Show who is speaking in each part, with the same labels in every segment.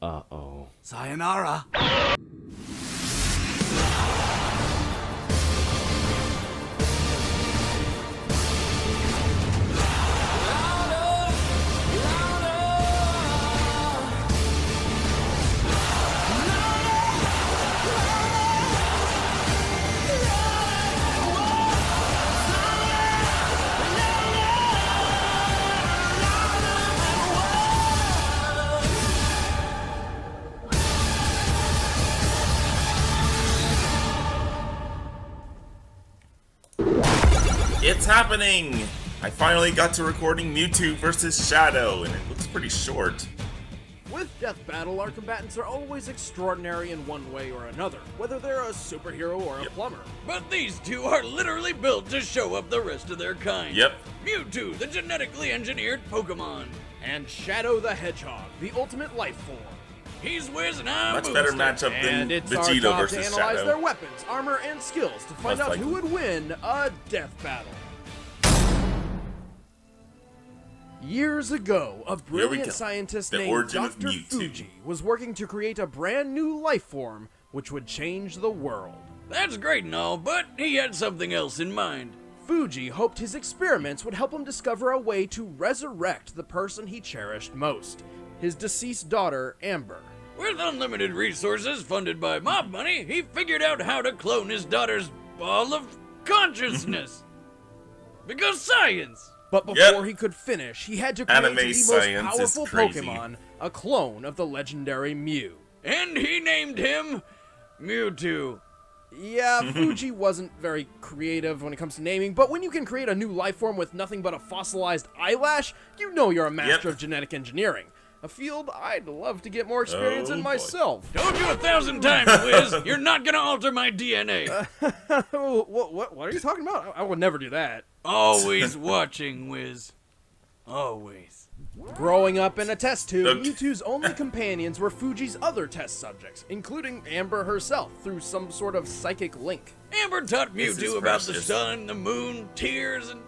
Speaker 1: Uh-oh.
Speaker 2: Sayonara.
Speaker 3: It's happening! I finally got to recording Mewtwo vs. Shadow, and it looks pretty short.
Speaker 4: With Death Battle, our combatants are always extraordinary in one way or another, whether they're a superhero or a plumber.
Speaker 5: But these two are literally built to show up the rest of their kind.
Speaker 3: Yep.
Speaker 5: Mewtwo, the genetically engineered Pokémon.
Speaker 4: And Shadow the Hedgehog, the ultimate life form.
Speaker 5: He's Wiz and I'm
Speaker 3: Much better matchup than
Speaker 4: And it's our
Speaker 3: Vegeta
Speaker 4: job to
Speaker 3: versus
Speaker 4: analyze
Speaker 3: Shadow.
Speaker 4: their weapons, armor, and skills to find
Speaker 3: Most
Speaker 4: out
Speaker 3: likely.
Speaker 4: who would win a death battle. Years ago, a
Speaker 3: we
Speaker 4: brilliant
Speaker 3: go.
Speaker 4: scientist
Speaker 3: The
Speaker 4: named
Speaker 3: origin of
Speaker 4: Dr.
Speaker 3: Mewtwo.
Speaker 4: Fuji was working to create a brand new life form which would change the world.
Speaker 5: That's great and all, but he had something else in mind.
Speaker 4: Fuji hoped his experiments would help him discover a way to resurrect the person he cherished most, his deceased daughter, Amber.
Speaker 5: With unlimited resources funded by mob money, he figured out how to clone his daughter's ball of consciousness. Because science!
Speaker 4: But before he could finish, he had to create
Speaker 3: Anime
Speaker 4: the most
Speaker 3: science is
Speaker 4: powerful
Speaker 3: crazy.
Speaker 4: Pokémon, a clone of the legendary Mew.
Speaker 5: And he named him Mewtwo.
Speaker 4: Yeah, Fuji wasn't very creative when it comes to naming, but when you can create a new life form with nothing but a fossilized eyelash, you know you're a master of genetic engineering. A field I'd love to get more experience
Speaker 3: Oh,
Speaker 4: in
Speaker 3: boy.
Speaker 4: myself.
Speaker 5: Told you 1,000 times, Wiz, you're not gonna alter my DNA.
Speaker 4: What are you talking about? I would never do that.
Speaker 5: Always watching, Wiz. Always.
Speaker 4: Growing up in a test tube,
Speaker 3: Okay.
Speaker 4: Mewtwo's only companions were Fuji's other test subjects, including Amber herself, through some sort of psychic link.
Speaker 5: Amber taught
Speaker 3: This is
Speaker 5: Mewtwo about the
Speaker 3: precious.
Speaker 5: sun, the moon, tears, and,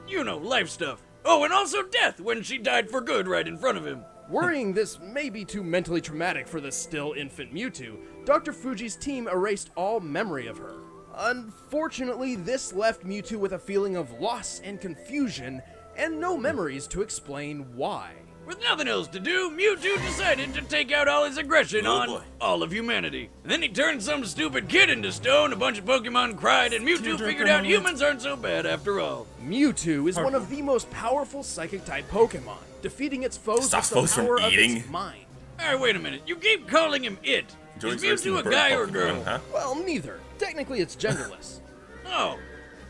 Speaker 5: life stuff. Oh, and also death when she died for good right in front of him.
Speaker 4: Worrying this may be too mentally traumatic for the still infant Mewtwo, Dr. Fuji's team erased all memory of her. Unfortunately, this left Mewtwo with a feeling of loss and confusion, and no memories to explain why.
Speaker 5: With nothing else to do, Mewtwo decided to take out all his aggression
Speaker 3: Oh,
Speaker 5: on
Speaker 3: boy.
Speaker 5: all of humanity. And then he turned some stupid kid into stone, a bunch of Pokemon cried, and Mewtwo figured out humans aren't so bad after all.
Speaker 4: Mewtwo is one of the most powerful psychic-type Pokemon, defeating its foes
Speaker 3: Stop
Speaker 4: with the
Speaker 3: foes from
Speaker 4: power of
Speaker 3: eating.
Speaker 4: its mind.
Speaker 5: Alright, wait a minute. You keep calling him it.
Speaker 3: Joey's
Speaker 5: Is
Speaker 3: versing
Speaker 5: Mewtwo a
Speaker 3: bird
Speaker 5: guy or a
Speaker 3: Pokemon,
Speaker 5: girl?
Speaker 3: Huh?
Speaker 4: Well, neither. Technically, it's genderless.
Speaker 5: Oh.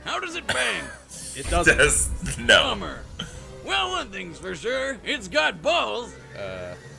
Speaker 5: How does it bang?
Speaker 4: It doesn't.
Speaker 3: No.
Speaker 5: Bummer. Well, one thing's for sure, it's got balls.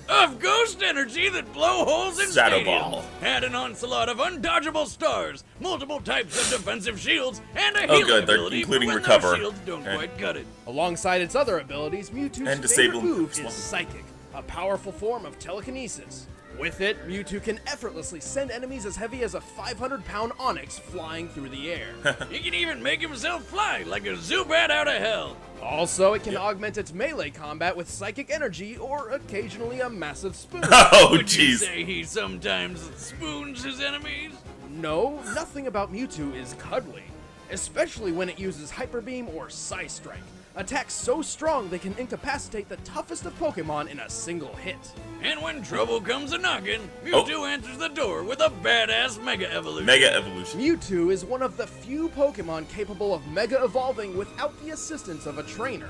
Speaker 5: Of ghost energy that blow holes in
Speaker 3: Shadow
Speaker 5: stadiums.
Speaker 3: Ball.
Speaker 5: Had an onslaught of undodgeable stars, multiple types of defensive shields, and a
Speaker 3: Oh,
Speaker 5: healing
Speaker 3: good, they're
Speaker 5: ability for
Speaker 3: including
Speaker 5: when
Speaker 3: recover.
Speaker 5: those shields don't
Speaker 3: Okay.
Speaker 5: quite cut it.
Speaker 4: Alongside its other abilities, Mewtwo's
Speaker 3: And
Speaker 4: favorite
Speaker 3: disable
Speaker 4: move
Speaker 3: as well.
Speaker 4: is Psychic, a powerful form of telekinesis. With it, Mewtwo can effortlessly send enemies as heavy as a 500-pound Onyx flying through the air.
Speaker 5: He can even make himself fly like a Zubat out of hell.
Speaker 4: Also, it can augment its melee combat with psychic energy or occasionally a massive spoon.
Speaker 3: Oh,
Speaker 5: Would you
Speaker 3: jeez.
Speaker 5: say he sometimes spoons his enemies?
Speaker 4: No, nothing about Mewtwo is cuddly, especially when it uses Hyper Beam or Psy Strike, attacks so strong they can incapacitate the toughest of Pokemon in a single hit.
Speaker 5: And when trouble comes a-knockin', Mewtwo
Speaker 3: Oh.
Speaker 5: answers the door with a badass Mega Evolution.
Speaker 3: Mega Evolution.
Speaker 4: Mewtwo is one of the few Pokemon capable of Mega Evolving without the assistance of a trainer.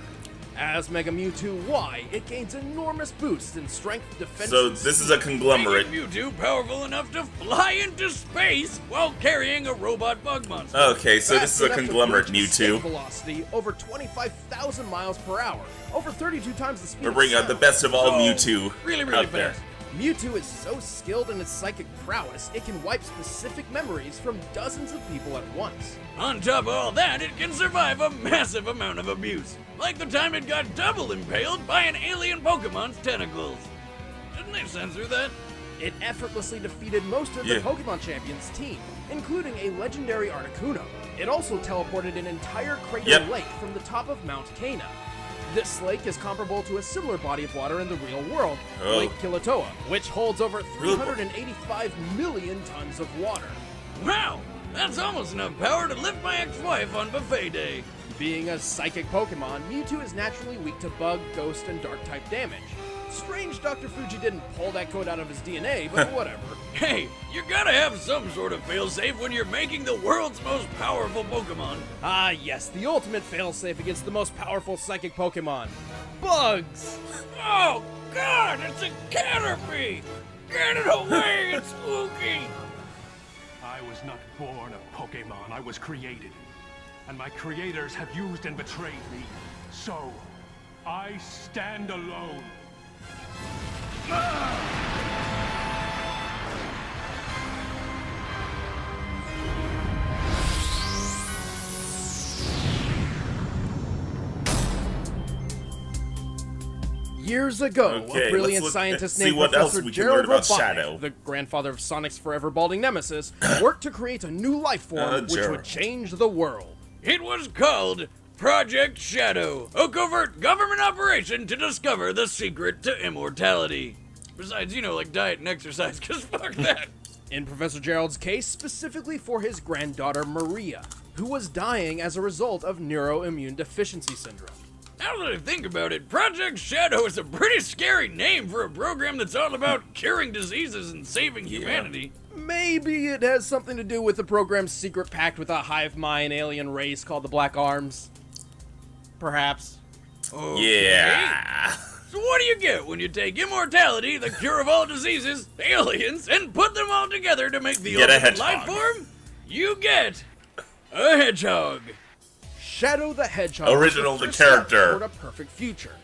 Speaker 4: As Mega Mewtwo Y, it gains enormous boosts in strength, defense,
Speaker 3: So
Speaker 4: and
Speaker 3: this is a conglomerate.
Speaker 5: Making Mewtwo powerful enough to fly into space while carrying a robot bug monster.
Speaker 3: Okay, so this is a
Speaker 4: fast enough to
Speaker 3: conglomerate
Speaker 4: reach escape
Speaker 3: Mewtwo.
Speaker 4: velocity over 25,000 miles per hour, over 32 times the speed
Speaker 3: We're
Speaker 4: of
Speaker 3: bringing out the
Speaker 4: sound.
Speaker 3: best of all
Speaker 5: Oh,
Speaker 3: Mewtwo
Speaker 5: really
Speaker 3: out there.
Speaker 5: fast.
Speaker 4: Mewtwo is so skilled in its psychic prowess, it can wipe specific memories from dozens of people at once.
Speaker 5: On top of all that, it can survive a massive amount of abuse. Like the time it got double impaled by an alien Pokemon's tentacles. Didn't they censor that?
Speaker 4: It effortlessly defeated most of the
Speaker 3: Yeah.
Speaker 4: Pokemon Champions team, including a legendary Articuno. It also teleported an entire crater
Speaker 3: Yep.
Speaker 4: lake from the top of Mount Cana. This lake is comparable to a similar body of water in the real world,
Speaker 3: Oh.
Speaker 4: Lake Kilauea, which holds over 385 million tons of water.
Speaker 5: Wow, that's almost enough power to lift my ex-wife on buffet day.
Speaker 4: Being a psychic Pokemon, Mewtwo is naturally weak to bug, ghost, and dark-type damage. Strange Dr. Fuji didn't pull that code out of his DNA, but whatever.
Speaker 5: Hey, you gotta have some sort of failsafe when you're making the world's most powerful Pokemon.
Speaker 4: Ah yes, the ultimate failsafe against the most powerful psychic Pokemon. Bugs!
Speaker 5: Oh, God, it's a Caterpie! Get it away, it's spooky!
Speaker 1: I was not born a Pokémon, I was created. And my creators have used and betrayed me. So, I stand alone.
Speaker 4: Years ago,
Speaker 3: Okay,
Speaker 4: a brilliant
Speaker 3: let's look
Speaker 4: scientist
Speaker 3: see
Speaker 4: named
Speaker 3: what else
Speaker 4: Professor
Speaker 3: we can learn
Speaker 4: Gerald
Speaker 3: about
Speaker 4: Robotnik,
Speaker 3: Shadow.
Speaker 4: the grandfather of Sonic's forever balding nemesis, worked to create a new life form which
Speaker 3: Gerald.
Speaker 4: would change the world.
Speaker 5: It was called Project Shadow, a covert government operation to discover the secret to immortality. Besides, like diet and exercise, cause fuck that.
Speaker 4: In Professor Gerald's case, specifically for his granddaughter Maria, who was dying as a result of neuroimmune deficiency syndrome.
Speaker 5: Now that I think about it, Project Shadow is a pretty scary name for a program that's all about curing diseases and saving humanity.
Speaker 4: Maybe it has something to do with the program's secret pact with a hive mind alien race called the Black Arms. Perhaps.
Speaker 5: Okay.
Speaker 3: Yeah.
Speaker 5: So what do you get when you take immortality, the cure of all diseases, aliens, and put them all together to make the
Speaker 3: Get a
Speaker 5: ultimate life
Speaker 3: hedgehog.
Speaker 5: form? You get a hedgehog.
Speaker 4: Shadow the Hedgehog
Speaker 3: Original
Speaker 4: was
Speaker 3: the
Speaker 4: first step
Speaker 3: character.
Speaker 4: toward a perfect future.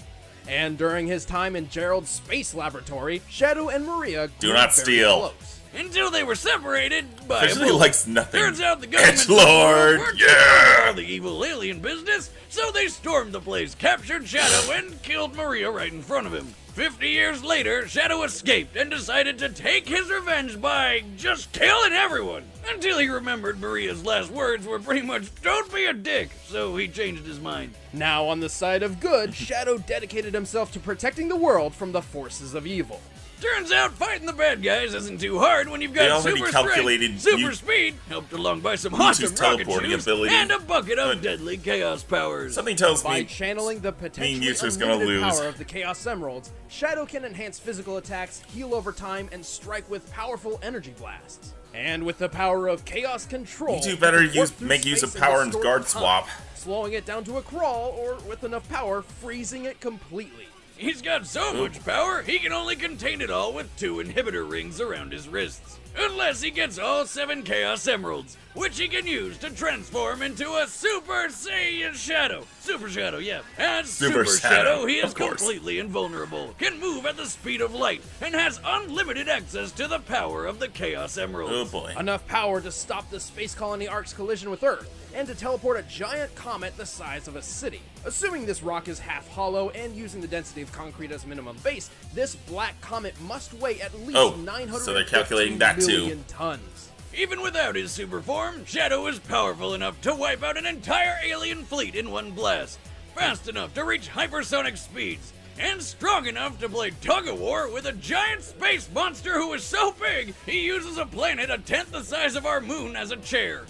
Speaker 4: And during his time in Gerald's space laboratory, Shadow and Maria grew
Speaker 3: not
Speaker 4: very
Speaker 3: steal.
Speaker 4: close.
Speaker 5: Until they were separated by a
Speaker 3: Officially
Speaker 5: bullet.
Speaker 3: likes nothing.
Speaker 5: Turns out the government
Speaker 3: Edgelord,
Speaker 5: weren't
Speaker 3: yeah.
Speaker 5: all the evil alien business, so they stormed the place, captured Shadow, and killed Maria right in front of him. 50 years later, Shadow escaped and decided to take his revenge by just killing everyone. Until he remembered Maria's last words were pretty much, "Don't be a dick," so he changed his mind.
Speaker 4: Now on the side of good, Shadow dedicated himself to protecting the world from the forces of evil.
Speaker 5: Turns out fighting the bad guys isn't too hard when you've
Speaker 3: They
Speaker 5: got
Speaker 3: already
Speaker 5: super
Speaker 3: calculated
Speaker 5: strength, super
Speaker 3: Mew-
Speaker 5: speed, helped along by some
Speaker 3: Mewtwo's
Speaker 5: awesome rocket
Speaker 3: teleporting
Speaker 5: shoes,
Speaker 3: ability.
Speaker 5: and a bucket of
Speaker 3: But-
Speaker 5: deadly chaos powers.
Speaker 3: Something tells
Speaker 4: By
Speaker 3: me
Speaker 4: channeling the potentially
Speaker 3: Mewtwo's gonna
Speaker 4: unlimited
Speaker 3: lose.
Speaker 4: power of the Chaos Emeralds, Shadow can enhance physical attacks, heal over time, and strike with powerful energy blasts. And with the power of Chaos Control,
Speaker 3: Mewtwo better
Speaker 4: he can warp
Speaker 3: use-
Speaker 4: through
Speaker 3: make use
Speaker 4: space
Speaker 3: of power and
Speaker 4: restore
Speaker 3: guard
Speaker 4: time,
Speaker 3: swap.
Speaker 4: slowing it down to a crawl, or with enough power, freezing it completely.
Speaker 5: He's got so much power, he can only contain it all with 2 inhibitor rings around his wrists. Unless he gets all 7 Chaos Emeralds, which he can use to transform into a Super Saiyan Shadow. Super Shadow, yeah. As
Speaker 3: Super
Speaker 5: Super
Speaker 3: Shadow,
Speaker 5: Shadow, he is
Speaker 3: of course.
Speaker 5: completely invulnerable, can move at the speed of light, and has unlimited access to the power of the Chaos Emeralds.
Speaker 3: Oh boy.
Speaker 4: Enough power to stop the space colony Ark's collision with Earth, and to teleport a giant comet the size of a city. Assuming this rock is half hollow and using the density of concrete as minimum base, this black comet must weigh at least
Speaker 3: Oh,
Speaker 4: 900
Speaker 3: so they're calculating that too.
Speaker 4: million tons.
Speaker 5: Even without his super form, Shadow is powerful enough to wipe out an entire alien fleet in one blast, fast enough to reach hypersonic speeds, and strong enough to play tug-of-war with a giant space monster who is so big he uses a planet a tenth the size of our moon as a chair.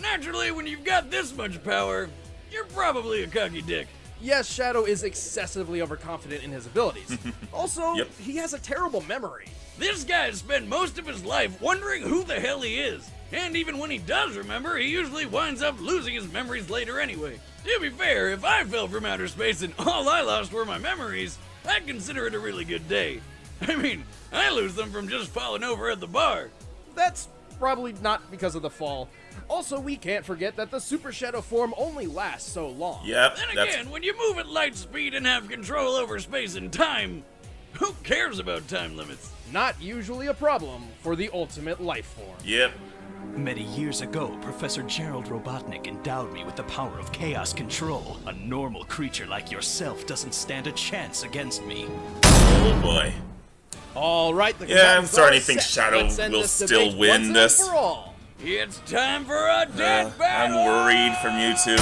Speaker 5: Naturally, when you've got this much power, you're probably a cocky dick.
Speaker 4: Yes, Shadow is excessively overconfident in his abilities. Also,
Speaker 3: Yep.
Speaker 4: he has a terrible memory.
Speaker 5: This guy's spent most of his life wondering who the hell he is. And even when he does remember, he usually winds up losing his memories later anyway. To be fair, if I fell from outer space and all I lost were my memories, I'd consider it a really good day. I mean, I lose them from just falling over at the bar.
Speaker 4: That's probably not because of the fall. Also, we can't forget that the Super Shadow form only lasts so long.
Speaker 3: Yep.
Speaker 5: Then
Speaker 3: That's
Speaker 5: again, when you move at light speed and have control over space and time, who cares about time limits?
Speaker 4: Not usually a problem for the ultimate life form.
Speaker 3: yep.
Speaker 2: Many years ago, Professor Gerald Robotnik endowed me with the power of chaos control. A normal creature like yourself doesn't stand a chance against me.
Speaker 3: Oh boy.
Speaker 4: All right, the
Speaker 3: Yeah, I'm
Speaker 4: combatants
Speaker 3: starting
Speaker 4: are
Speaker 3: to think
Speaker 4: set.
Speaker 3: Shadow
Speaker 4: Let's end
Speaker 3: will
Speaker 4: this
Speaker 3: still
Speaker 4: debate
Speaker 3: win
Speaker 4: once and
Speaker 3: this.
Speaker 4: for all.
Speaker 5: It's time for a dead
Speaker 3: I'm
Speaker 5: battle!
Speaker 3: worried for Mewtwo.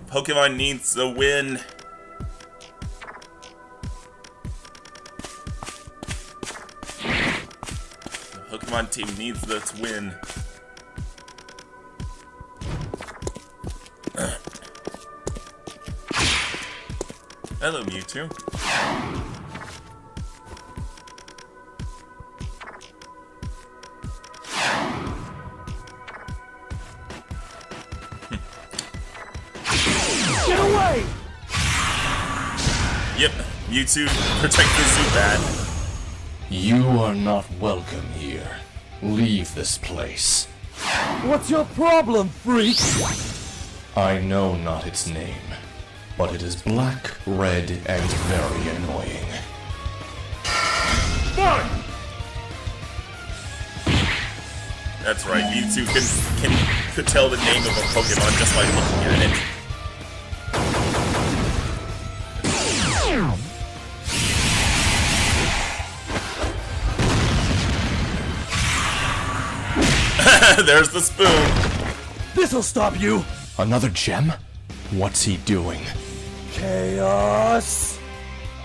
Speaker 3: Pokemon needs a win. Pokemon team needs this win. Hello, Mewtwo.
Speaker 2: Get away!
Speaker 3: Yep, Mewtwo, protect the Zubat.
Speaker 6: You are not welcome here. Leave this place.
Speaker 2: What's your problem, freak?
Speaker 6: I know not its name, but it is black, red, and very annoying.
Speaker 3: That's right, Mewtwo could tell the name of a Pokemon just by looking at it. There's the spoon.
Speaker 2: This'll stop you!
Speaker 6: Another gem? What's he doing?
Speaker 2: Chaos!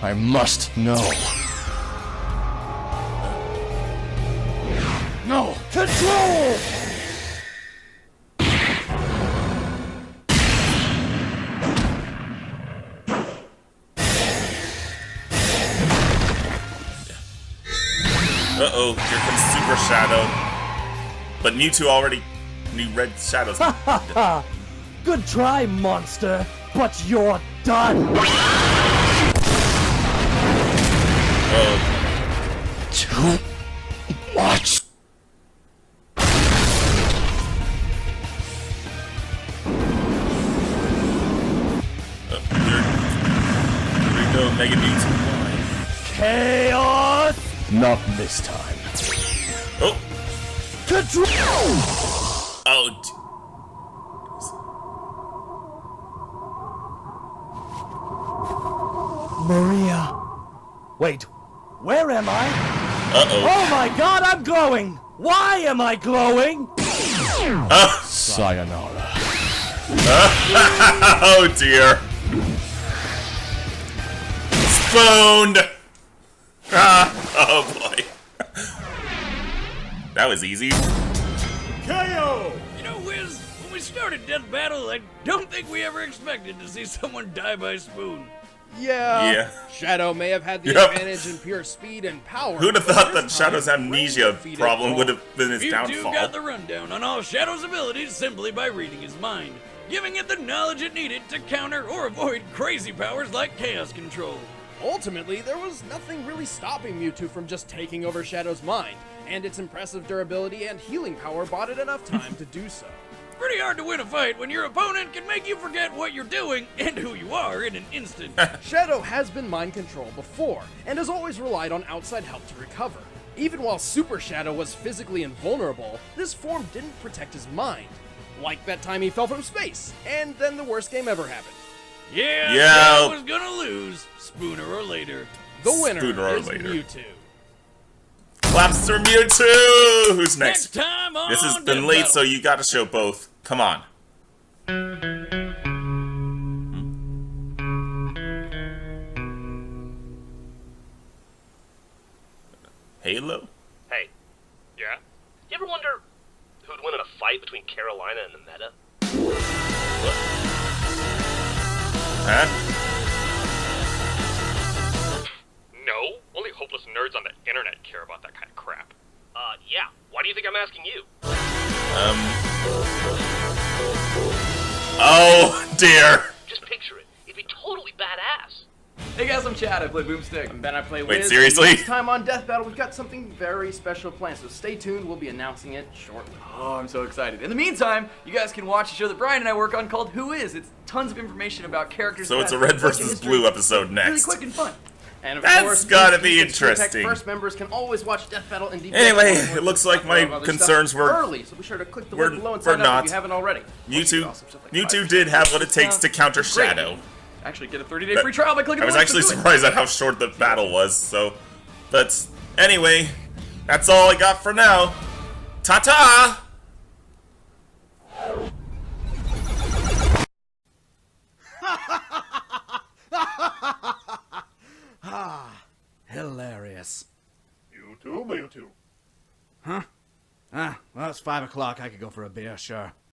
Speaker 6: I must know.
Speaker 2: No! Control!
Speaker 3: Uh-oh, here comes Super Shadow. But Mewtwo already knew Red Shadow's.
Speaker 2: Good try, monster, but you're done!
Speaker 3: Oh,
Speaker 6: Too much.
Speaker 3: here we go, Mega Mewtwo.
Speaker 2: Chaos!
Speaker 6: Not this time.
Speaker 3: Oh,
Speaker 2: Control!
Speaker 3: oh.
Speaker 2: Maria. Wait, where am I?
Speaker 3: Uh-oh.
Speaker 2: Oh my god, I'm glowing! Why am I glowing?
Speaker 6: Sayonara.
Speaker 3: Oh dear. Spooned! Ah, oh boy. That was easy.
Speaker 1: KO!
Speaker 5: You know, Wiz, when we started Death Battle, I don't think we ever expected to see someone die by spoon.
Speaker 3: Yeah.
Speaker 4: Shadow may have had the
Speaker 3: Yep.
Speaker 4: advantage in pure speed and power.
Speaker 3: Who'd have
Speaker 4: but
Speaker 3: thought
Speaker 4: this
Speaker 3: that
Speaker 4: time,
Speaker 3: Shadow's
Speaker 4: Ray
Speaker 3: amnesia
Speaker 4: defeated
Speaker 3: problem
Speaker 4: all.
Speaker 3: would have been his
Speaker 5: Mewtwo
Speaker 3: downfall?
Speaker 5: got the rundown on all Shadow's abilities simply by reading his mind, giving it the knowledge it needed to counter or avoid crazy powers like Chaos Control.
Speaker 4: Ultimately, there was nothing really stopping Mewtwo from just taking over Shadow's mind, and its impressive durability and healing power bought it enough time to do so.
Speaker 5: Pretty hard to win a fight when your opponent can make you forget what you're doing and who you are in an instant.
Speaker 4: Shadow has been mind controlled before, and has always relied on outside help to recover. Even while Super Shadow was physically invulnerable, this form didn't protect his mind. Like that time he fell from space, and then the worst game ever happened.
Speaker 5: Yeah,
Speaker 3: Yeah.
Speaker 5: Shadow was gonna lose, sooner or later.
Speaker 4: The winner
Speaker 3: Sooner or
Speaker 4: is
Speaker 3: later.
Speaker 4: Mewtwo.
Speaker 3: Claps for Mewtwo! Who's next?
Speaker 5: Next time on
Speaker 3: This has been
Speaker 5: Death
Speaker 3: late,
Speaker 5: Battle.
Speaker 3: so you gotta show both. Come on. Halo?
Speaker 7: Hey. Yeah? You ever wonder who'd win in a fight between Carolina and the Meta?
Speaker 3: Huh?
Speaker 7: No. Only hopeless nerds on the internet care about that kind of crap. Yeah. Why do you think I'm asking you?
Speaker 3: Oh, dear.
Speaker 7: Just picture it. It'd be totally badass.
Speaker 8: Hey guys, I'm Chad. I play Boomstick.
Speaker 4: And then I play
Speaker 3: Wait,
Speaker 4: Wiz,
Speaker 3: seriously?
Speaker 4: and Next time on Death Battle, we've got something very special planned, so stay tuned. We'll be announcing it shortly.
Speaker 8: Oh, I'm so excited. In the meantime, you guys can watch a show that Brian and I work on called Who Is? It's tons of information about characters.
Speaker 3: So it's a
Speaker 8: past,
Speaker 3: red
Speaker 8: present,
Speaker 3: versus
Speaker 8: history.
Speaker 3: blue episode
Speaker 8: Really
Speaker 3: next.
Speaker 8: quick and fun.
Speaker 4: And of
Speaker 3: That's
Speaker 4: course,
Speaker 3: gotta
Speaker 4: these
Speaker 3: be
Speaker 4: Genetic
Speaker 3: interesting.
Speaker 4: First members can always watch Death Battle and Deep
Speaker 3: Anyway,
Speaker 4: Dive
Speaker 3: it looks like my
Speaker 4: other
Speaker 3: concerns
Speaker 4: stuff
Speaker 3: were-
Speaker 4: early, so be sure to click the
Speaker 3: were-
Speaker 4: link below and
Speaker 3: were
Speaker 4: sign up
Speaker 3: not.
Speaker 4: if you haven't already.
Speaker 3: Mewtwo,
Speaker 4: Awesome stuff like
Speaker 3: Mewtwo
Speaker 4: 5
Speaker 3: did have what it takes to counter
Speaker 8: Great.
Speaker 3: Shadow.
Speaker 8: Actually, get a 30-day free trial by clicking
Speaker 3: I
Speaker 8: the
Speaker 3: was
Speaker 8: link
Speaker 3: actually
Speaker 8: to do it.
Speaker 3: surprised at how short the battle was, so... But, anyway, that's all I got for now. Ta-ta!
Speaker 4: Hilarious.
Speaker 1: Mewtwo, Mewtwo.
Speaker 9: Huh? Well, it's 5 o'clock. I could go for a beer, sure.